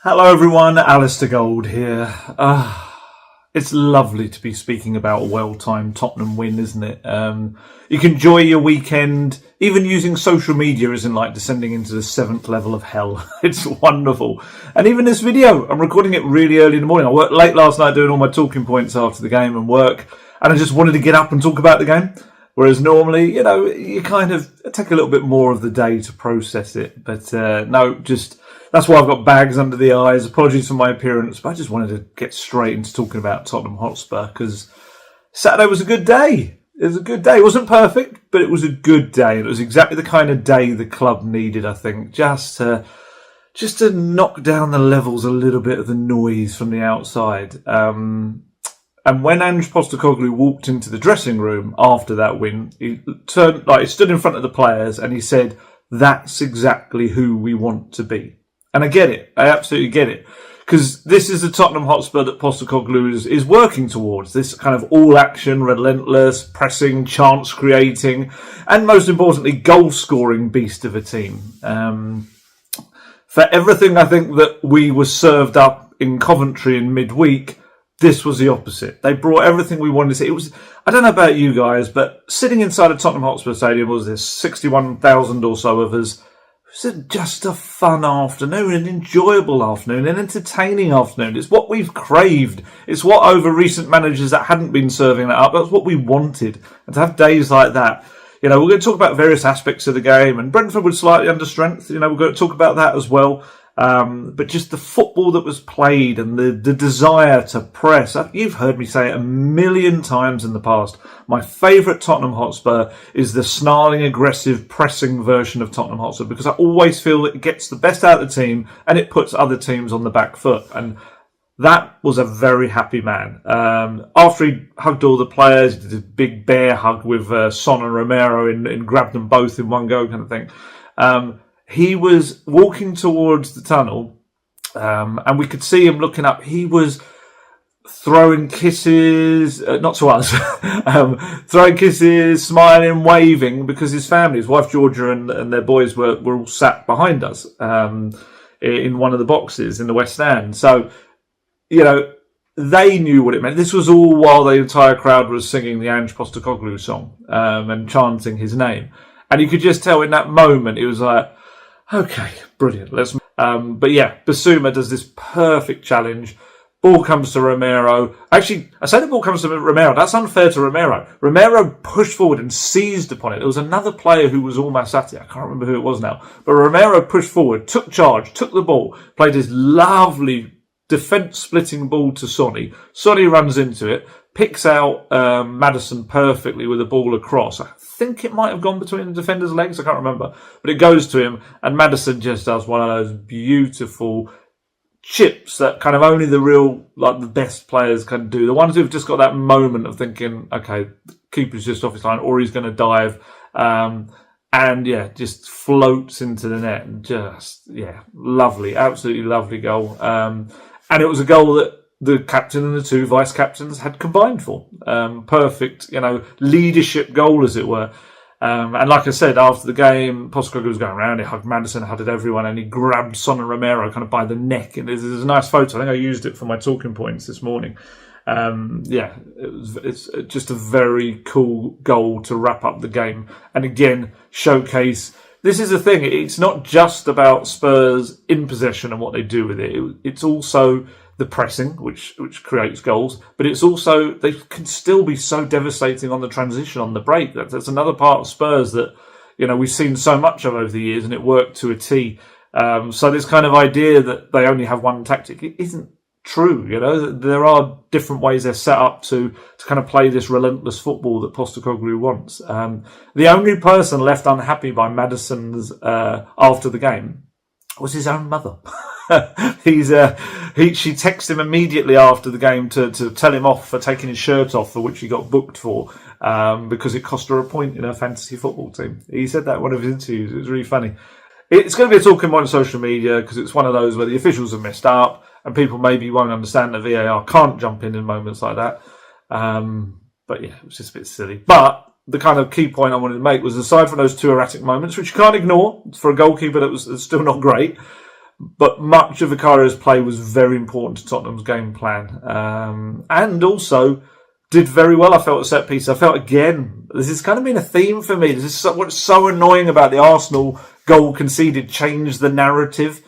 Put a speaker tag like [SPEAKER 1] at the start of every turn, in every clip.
[SPEAKER 1] Hello everyone, Alistair Gold here. It's lovely to be speaking about a well-timed Tottenham win, isn't it? You can enjoy your weekend. Even using social media isn't like descending into the 7th level of hell. It's wonderful. And even this video, I'm recording it really early in the morning. I worked late last night doing all my talking points after the game and work, and I just wanted to get up and talk about the game. Whereas normally, you kind of take a little bit more of the day to process it. But that's why I've got bags under the eyes. Apologies for my appearance, but I just wanted to get straight into talking about Tottenham Hotspur because Saturday was a good day. It was a good day. It wasn't perfect, but it was a good day. It was exactly the kind of day the club needed, I think, just to knock down the levels a little bit of the noise from the outside. And when Ange Postecoglou walked into the dressing room after that win, he stood in front of the players and he said, "That's exactly who we want to be." And I get it. I absolutely get it. Because this is the Tottenham Hotspur that Postecoglou is working towards. This kind of all-action, relentless, pressing, chance-creating, and most importantly, goal-scoring beast of a team. For everything I think that we were served up in Coventry in midweek, this was the opposite. They brought everything we wanted to see. It was, I don't know about you guys, but sitting inside a Tottenham Hotspur Stadium, was this 61,000 or so of us, it was just a fun afternoon, an enjoyable afternoon, an entertaining afternoon. It's what we've craved. It's what over recent managers that hadn't been serving that up, that's what we wanted. And to have days like that, we're going to talk about various aspects of the game, and Brentford was slightly under strength. We're going to talk about that as well. But just the football that was played and the desire to press. You've heard me say it a million times in the past. My favourite Tottenham Hotspur is the snarling, aggressive, pressing version of Tottenham Hotspur because I always feel that it gets the best out of the team and it puts other teams on the back foot. And that was a very happy man. After he hugged all the players, he did a big bear hug with Son and Romero and grabbed them both in one go kind of thing. He was walking towards the tunnel, and we could see him looking up. He was throwing kisses, not to us, throwing kisses, smiling, waving, because his family, his wife Georgia and their boys were all sat behind us in one of the boxes in the West Stand. So, they knew what it meant. This was all while the entire crowd was singing the Ange Postecoglou song and chanting his name. And you could just tell in that moment, it was like, okay, brilliant. But yeah, Basuma does this perfect challenge. Ball comes to Romero. Actually, I say the ball comes to Romero. That's unfair to Romero. Romero pushed forward and seized upon it. There was another player who was almost at it. I can't remember who it was now. But Romero pushed forward, took charge, took the ball, played this lovely defence-splitting ball to Sonny. Sonny runs into it, picks out Maddison perfectly with the ball across. I think it might have gone between the defender's legs. I can't remember. But it goes to him, and Maddison just does one of those beautiful chips that kind of only the best players can do. The ones who've just got that moment of thinking, okay, the keeper's just off his line, or he's going to dive. And yeah, just floats into the net. And lovely, absolutely lovely goal. And it was a goal that the captain and the two vice captains had combined for. Perfect, leadership goal, as it were. And like I said, after the game, Postecoglou was going around, he hugged Maddison, hugged everyone, and he grabbed Son and Romero kind of by the neck. And there's a nice photo. I think I used it for my talking points this morning. It's just a very cool goal to wrap up the game. And again, showcase. This is the thing. It's not just about Spurs in possession and what they do with it. It's also the pressing, which creates goals, but it's also they can still be so devastating on the transition, on the break. That's another part of Spurs that we've seen so much of over the years, and it worked to a T. So this kind of idea that they only have one tactic, it isn't true. There are different ways they're set up to kind of play this relentless football that Postecoglou wants. The only person left unhappy by Maddison's after the game was his own mother. She texted him immediately after the game to tell him off for taking his shirt off, for which he got booked for, because it cost her a point in her fantasy football team. He said that in one of his interviews. It was really funny. It's going to be a talking point on social media because it's one of those where the officials have messed up and people maybe won't understand that VAR can't jump in moments like that. But yeah, it was just a bit silly. But the kind of key point I wanted to make was, aside from those two erratic moments, which you can't ignore for a goalkeeper that was still not great, But much of Vicario's play was very important to Tottenham's game plan. And also did very well, I felt, at set piece. I felt, again, this has kind of been a theme for me. This is what's so annoying about the Arsenal goal conceded, changed the narrative.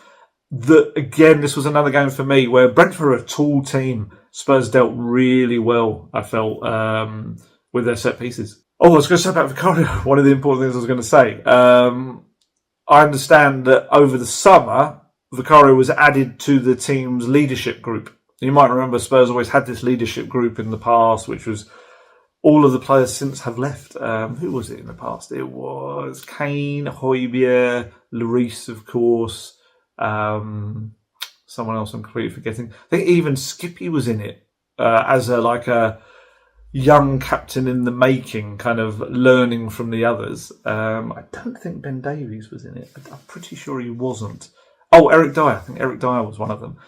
[SPEAKER 1] That, again, this was another game for me where Brentford are a tall team. Spurs dealt really well, I felt, with their set pieces. Oh, I was going to say about Vicario, one of the important things I was going to say. I understand that over the summer, Vicario was added to the team's leadership group. You might remember Spurs always had this leadership group in the past, which was all of the players since have left. Who was it in the past? It was Kane, Højbjerg, Lloris, of course. Someone else I'm completely forgetting. I think even Skippy was in it as a young captain in the making, kind of learning from the others. I don't think Ben Davies was in it. I'm pretty sure he wasn't. Oh, Eric Dyer. I think Eric Dyer was one of them.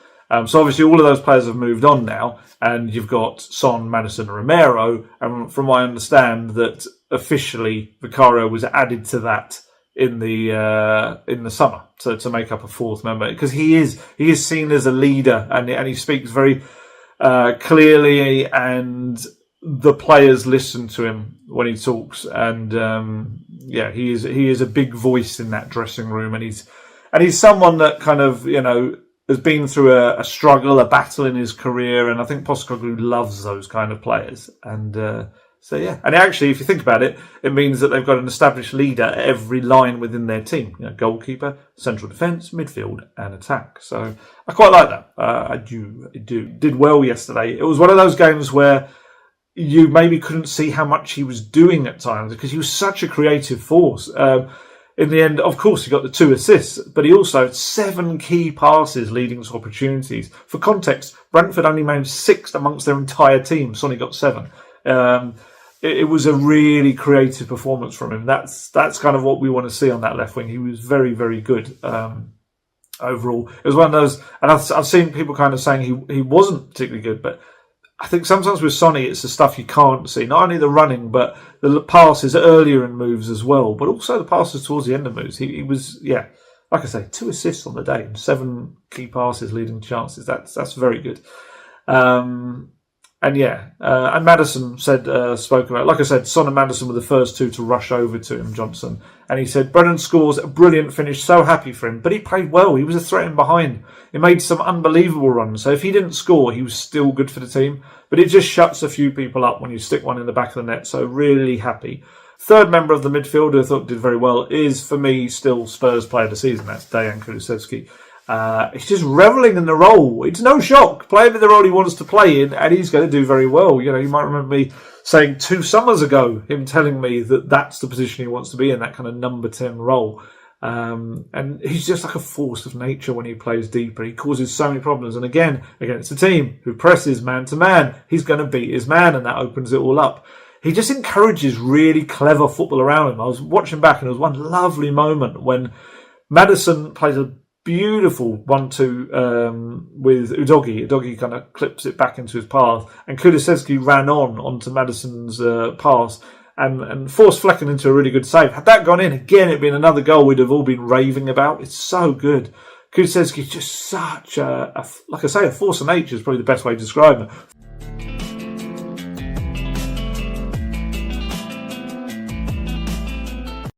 [SPEAKER 1] So obviously all of those players have moved on now, and you've got Son, Maddison, and Romero. And from what I understand, that officially Vicario was added to that in the summer to make up a fourth member, because he is seen as a leader, and he speaks very clearly, and the players listen to him when he talks, and he is a big voice in that dressing room, and he's someone that kind of, has been through a struggle, a battle in his career, and I think Postecoglou loves those kind of players. And and actually, if you think about it, it means that they've got an established leader at every line within their team. Goalkeeper, central defence, midfield, and attack. So I quite like that. I do. Did well yesterday. It was one of those games where you maybe couldn't see how much he was doing at times because he was such a creative force. In the end, of course, he got the 2 assists, but he also had 7 key passes leading to opportunities. For context, Brentford only managed 6 amongst their entire team. Sonny got 7. It was a really creative performance from him. That's kind of what we want to see on that left wing. He was very, very good overall. It was one of those, and I've seen people kind of saying he wasn't particularly good, but I think sometimes with Sonny, it's the stuff you can't see. Not only the running, but the passes earlier in moves as well, but also the passes towards the end of moves. He was, like I say, 2 assists on the day and 7 key passes leading to chances. That's very good. And Maddison spoke about, like I said, Son and Maddison were the first 2 to rush over to him, Johnson. And he said, Brennan scores a brilliant finish, so happy for him. But he played well. He was a threat in behind. He made some unbelievable runs. So if he didn't score, he was still good for the team. But it just shuts a few people up when you stick one in the back of the net. So really happy. Third member of the midfield who I thought did very well is, for me, still Spurs player of the season. That's Dejan Kulusevski. He's just revelling in the role. It's no shock. Playing in the role he wants to play in, and he's going to do very well. You might remember me saying 2 summers ago, him telling me that that's the position he wants to be in, that kind of number 10 role. And he's just like a force of nature when he plays deeper. He causes so many problems. And again, against a team who presses man to man, he's going to beat his man, and that opens it all up. He just encourages really clever football around him. I was watching back, and there was one lovely moment when Maddison plays a beautiful 1-2 with Udogie. Udogie kind of clips it back into his path, and Kulusevski ran onto Maddison's pass and forced Flecken into a really good save. Had that gone in, again, it'd been another goal we'd have all been raving about. It's so good. Kulusevski's just such a force of nature is probably the best way to describe him.